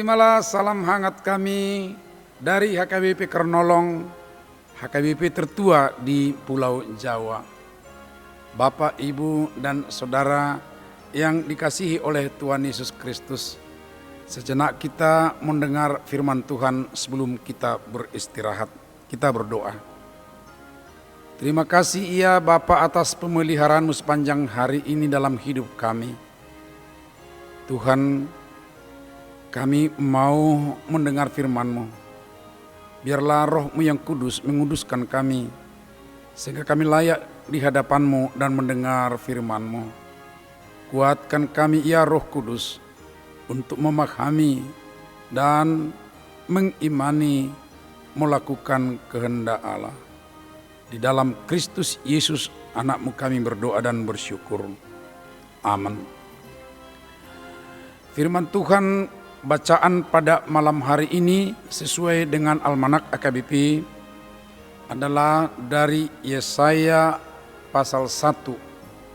Terimalah salam hangat kami dari HKBP Kernolong, HKBP tertua di Pulau Jawa. Bapak, Ibu, dan Saudara yang dikasihi oleh Tuhan Yesus Kristus, sejenak kita mendengar firman Tuhan sebelum kita beristirahat. Kita berdoa. Terima kasih ya Bapa atas pemeliharaan-Mu sepanjang hari ini dalam hidup kami. Tuhan, kami mau mendengar firman-Mu. Biarlah Roh-Mu yang kudus menguduskan kami, sehingga kami layak di hadapan-Mu dan mendengar firman-Mu. Kuatkan kami ya Roh Kudus untuk memahami dan mengimani melakukan kehendak Allah. Di dalam Kristus Yesus anak-Mu kami berdoa dan bersyukur. Amin. Firman Tuhan bacaan pada malam hari ini sesuai dengan Almanak AKBP adalah dari Yesaya pasal 1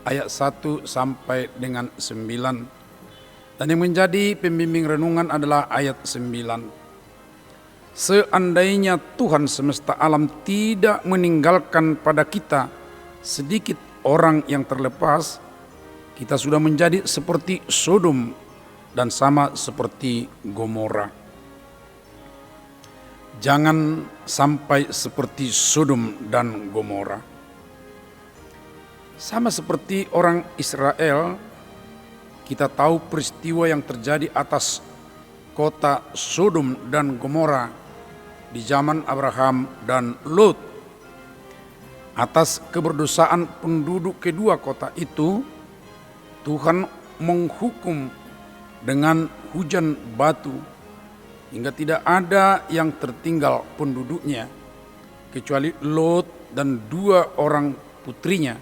ayat 1 sampai dengan 9. Dan yang menjadi pembimbing renungan adalah ayat 9. Seandainya Tuhan semesta alam tidak meninggalkan pada kita sedikit orang yang terlepas, kita sudah menjadi seperti Sodom dan sama seperti Gomora. Jangan sampai seperti Sodom dan Gomora. Sama seperti orang Israel, kita tahu peristiwa yang terjadi atas kota Sodom dan Gomora di zaman Abraham dan Lot. Atas keberdosaan penduduk kedua kota itu, Tuhan menghukum dengan hujan batu hingga tidak ada yang tertinggal penduduknya kecuali Lot dan 2 orang putrinya,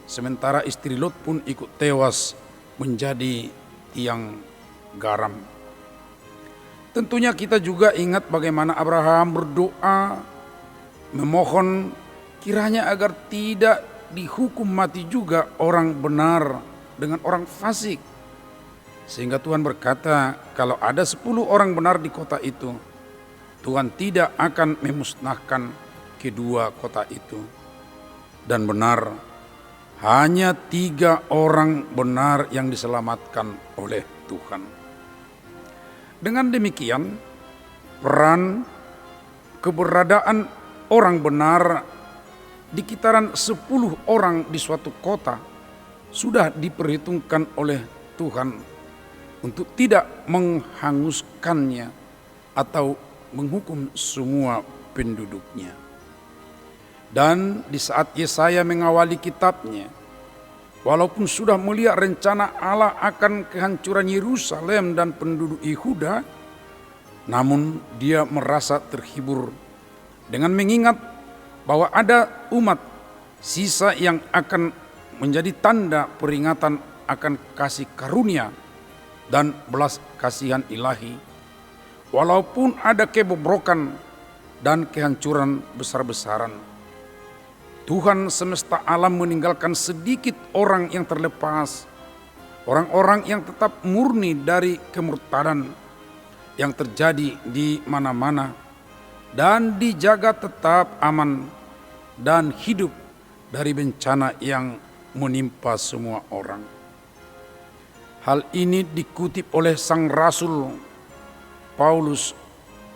sementara istri Lot pun ikut tewas menjadi tiang garam. Tentunya kita juga ingat bagaimana Abraham berdoa memohon kiranya agar tidak dihukum mati juga orang benar dengan orang fasik. Sehingga Tuhan berkata, kalau ada 10 orang benar di kota itu, Tuhan tidak akan memusnahkan kedua kota itu. Dan benar, hanya 3 orang benar yang diselamatkan oleh Tuhan. Dengan demikian, peran keberadaan orang benar di kitaran 10 orang di suatu kota sudah diperhitungkan oleh Tuhan untuk tidak menghanguskannya atau menghukum semua penduduknya. Dan di saat Yesaya mengawali kitabnya, walaupun sudah melihat rencana Allah akan kehancuran Yerusalem dan penduduk Yehuda, namun dia merasa terhibur dengan mengingat bahwa ada umat sisa yang akan menjadi tanda peringatan akan kasih karunia dan belas kasihan ilahi, walaupun ada kebobrokan dan kehancuran besar-besaran. Tuhan semesta alam meninggalkan sedikit orang yang terlepas, orang-orang yang tetap murni dari kemurtadan yang terjadi di mana-mana, dan dijaga tetap aman dan hidup dari bencana yang menimpa semua orang. Hal ini dikutip oleh Sang Rasul Paulus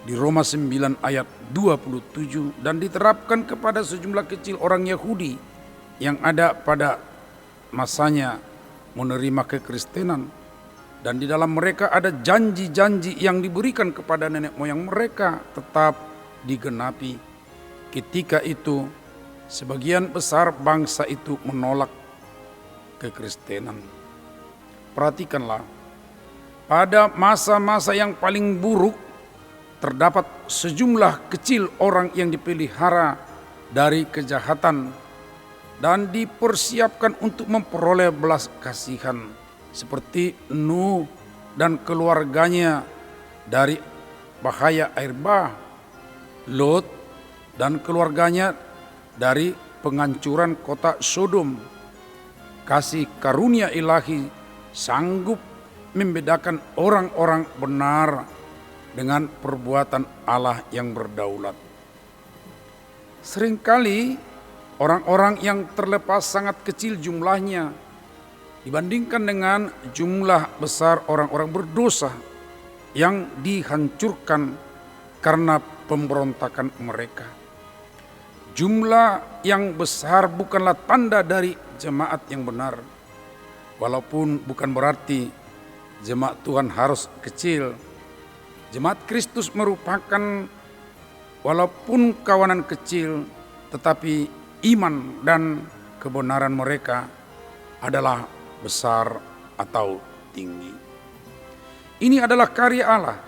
di Roma 9 ayat 27 dan diterapkan kepada sejumlah kecil orang Yahudi yang ada pada masanya menerima kekristenan. Dan di dalam mereka ada janji-janji yang diberikan kepada nenek moyang mereka tetap digenapi. Ketika itu sebagian besar bangsa itu menolak kekristenan. Perhatikanlah, pada masa-masa yang paling buruk terdapat sejumlah kecil orang yang dipelihara dari kejahatan dan dipersiapkan untuk memperoleh belas kasihan, seperti Nuh dan keluarganya dari bahaya air bah, Lot dan keluarganya dari penghancuran kota Sodom. Kasih karunia ilahi sanggup membedakan orang-orang benar dengan perbuatan Allah yang berdaulat. Seringkali orang-orang yang terlepas sangat kecil jumlahnya dibandingkan dengan jumlah besar orang-orang berdosa yang dihancurkan karena pemberontakan mereka. Jumlah yang besar bukanlah tanda dari jemaat yang benar, walaupun bukan berarti jemaat Tuhan harus kecil. Jemaat Kristus merupakan walaupun kawanan kecil, tetapi iman dan kebenaran mereka adalah besar atau tinggi. Ini adalah karya Allah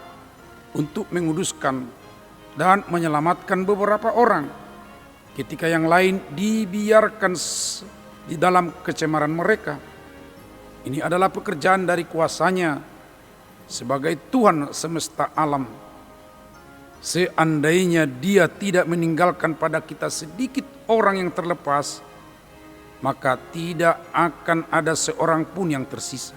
untuk menguduskan dan menyelamatkan beberapa orang ketika yang lain dibiarkan di dalam kecemaran mereka. Ini adalah pekerjaan dari kuasanya sebagai Tuhan semesta alam. Seandainya Dia tidak meninggalkan pada kita sedikit orang yang terlepas, maka tidak akan ada seorang pun yang tersisa.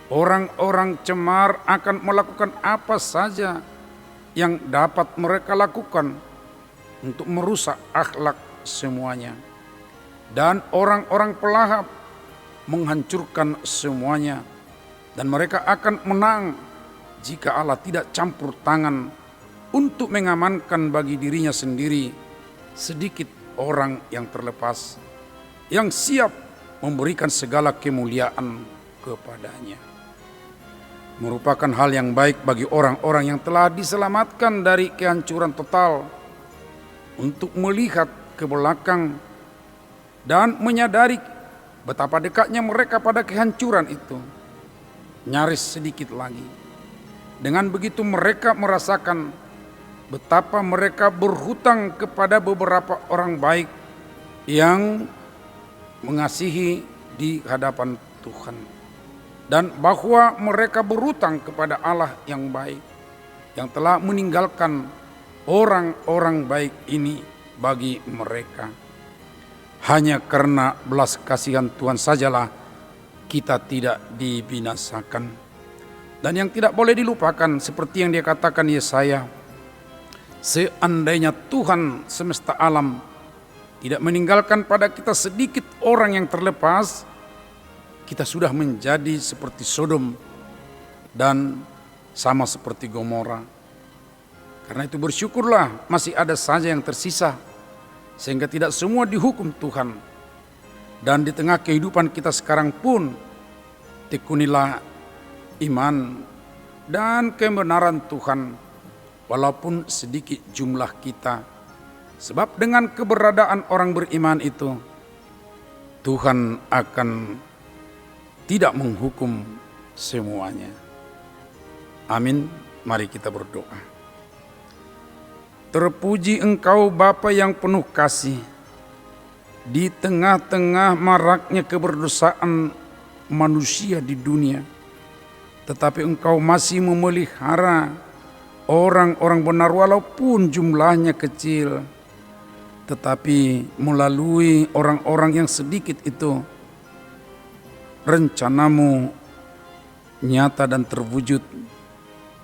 Orang-orang cemar akan melakukan apa saja yang dapat mereka lakukan untuk merusak akhlak semuanya. Dan orang-orang pelahap menghancurkan semuanya. Dan mereka akan menang jika Allah tidak campur tangan untuk mengamankan bagi dirinya sendiri sedikit orang yang terlepas, yang siap memberikan segala kemuliaan kepadanya. Merupakan hal yang baik bagi orang-orang yang telah diselamatkan dari kehancuran total untuk melihat ke belakang dan menyadari betapa dekatnya mereka pada kehancuran itu, nyaris sedikit lagi. Dengan begitu mereka merasakan betapa mereka berhutang kepada beberapa orang baik yang mengasihi di hadapan Tuhan, dan bahwa mereka berhutang kepada Allah yang baik yang telah meninggalkan orang-orang baik ini bagi mereka. Hanya karena belas kasihan Tuhan sajalah kita tidak dibinasakan. Dan yang tidak boleh dilupakan seperti yang dia katakan Yesaya, seandainya Tuhan semesta alam tidak meninggalkan pada kita sedikit orang yang terlepas, kita sudah menjadi seperti Sodom dan sama seperti Gomora. Karena itu bersyukurlah masih ada saja yang tersisa, sehingga tidak semua dihukum Tuhan. Dan di tengah kehidupan kita sekarang pun, tekunilah iman dan kebenaran Tuhan, walaupun sedikit jumlah kita. Sebab dengan keberadaan orang beriman itu, Tuhan akan tidak menghukum semuanya. Amin. Mari kita berdoa. Terpuji Engkau Bapa yang penuh kasih, di tengah-tengah maraknya keberdosaan manusia di dunia, tetapi Engkau masih memelihara orang-orang benar walaupun jumlahnya kecil. Tetapi melalui orang-orang yang sedikit itu, rencanamu nyata dan terwujud,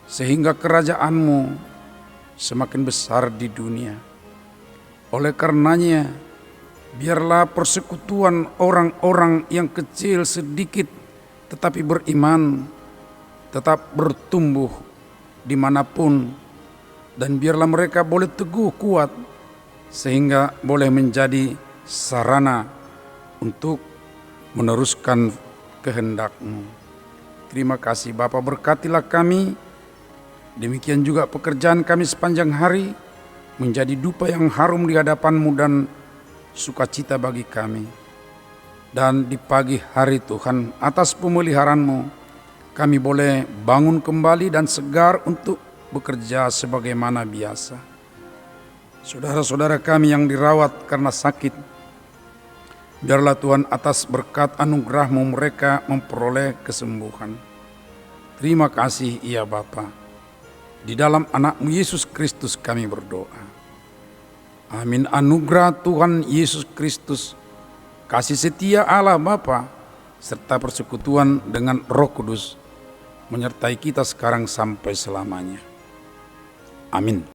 sehingga kerajaanmu semakin besar di dunia. Oleh karenanya, biarlah persekutuan orang-orang yang kecil sedikit tetapi beriman tetap bertumbuh dimanapun, dan biarlah mereka boleh teguh kuat sehingga boleh menjadi sarana untuk meneruskan kehendak-Mu. Terima kasih Bapa, berkatilah kami. Demikian juga pekerjaan kami sepanjang hari menjadi dupa yang harum di hadapan-Mu dan sukacita bagi kami. Dan di pagi hari Tuhan, atas pemeliharaan-Mu, kami boleh bangun kembali dan segar untuk bekerja sebagaimana biasa. Saudara-saudara kami yang dirawat karena sakit, biarlah Tuhan atas berkat anugerah-Mu mereka memperoleh kesembuhan. Terima kasih ya Bapa. Di dalam anak-Mu Yesus Kristus kami berdoa. Amin. Anugerah Tuhan Yesus Kristus, kasih setia Allah Bapa, serta persekutuan dengan Roh Kudus menyertai kita sekarang sampai selamanya. Amin.